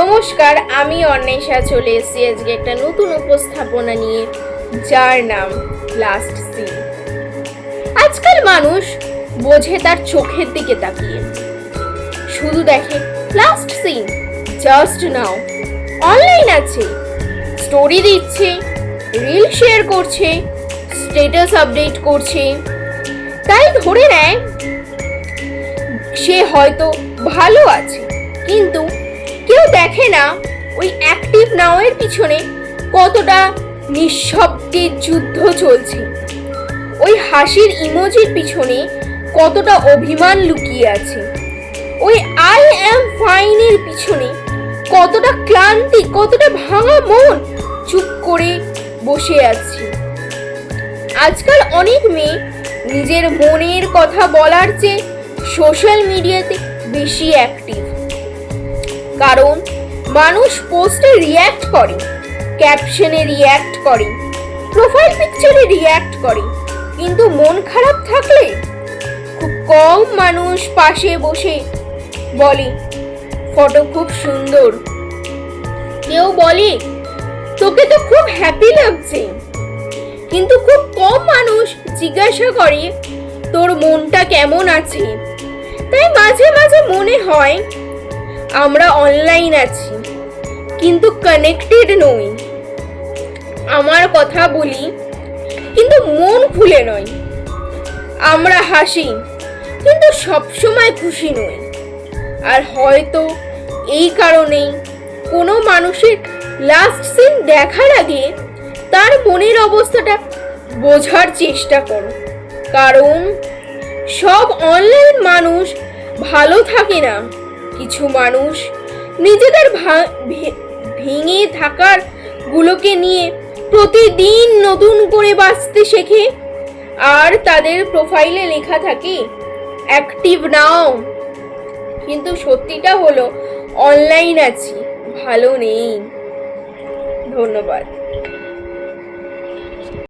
নমস্কার, আমি অন্বেষা চলে এসেছি আজকে একটা নতুন উপস্থাপনা নিয়ে, যার নাম লাস্ট সিন। আজকাল মানুষ বোঝে তার চোখের দিকে তাকিয়ে, শুধু দেখে last seen, just now. Online আছে, স্টোরি দিচ্ছে, রিল শেয়ার করছে, স্ট্যাটাস আপডেট করছে, তাই ধরে নেয় সে হয়তো ভালো আছে। কিন্তু কেউ দেখে না ওই অ্যাক্টিভ নাও এর পিছনে কতটা নিঃশব্দের যুদ্ধ চলছে, ওই হাসির ইমোজির পিছনে কতটা অভিমান লুকিয়ে আছে, ওই আই অ্যাম ফাইন এর পিছনে কতটা ক্লান্তি, কতটা ভাঙা মন চুপ করে বসে আছে। আজকাল অনেক মেয়ে নিজের মনের কথা বলার চেয়ে সোশ্যাল মিডিয়াতে বেশি অ্যাক্টিভ, কারণ মানুষ পোস্টে রিয়্যাক্ট করে, ক্যাপশনে রিয়্যাক্ট করে, প্রোফাইল পিকচারে রিয়্যাক্ট করে, কিন্তু মন খারাপ থাকলে খুব কম মানুষ পাশে বসে বলে ফটো খুব সুন্দর, কেউ বলে তোকে তো খুব হ্যাপি লাগছে, কিন্তু খুব কম মানুষ জিজ্ঞাসা করে তোর মনটা কেমন আছে। তাই মাঝে মাঝে মনে হয় আমরা অনলাইন আছি কিন্তু কানেক্টেড নই। আমার কথা বলি কিন্তু মন খুলে নয়। আমরা হাসি কিন্তু সবসময় খুশি নই। আর হয়তো এই কারণেই কোনো মানুষের লাস্ট সিন দেখার আগে তার মনের অবস্থাটা বোঝার চেষ্টা করো, কারণ সব অনলাইন মানুষ ভালো থাকে না। কিছু মানুষ নিজেদের ভেঙে থাকার গুলোকে নিয়ে প্রতিদিন নতুন করে বাঁচতে শেখে, আর তাদের প্রোফাইলে লেখা থাকে অ্যাক্টিভ নাও, কিন্তু সত্যিটা হলো অনলাইন আছি, ভালো নেই। ধন্যবাদ।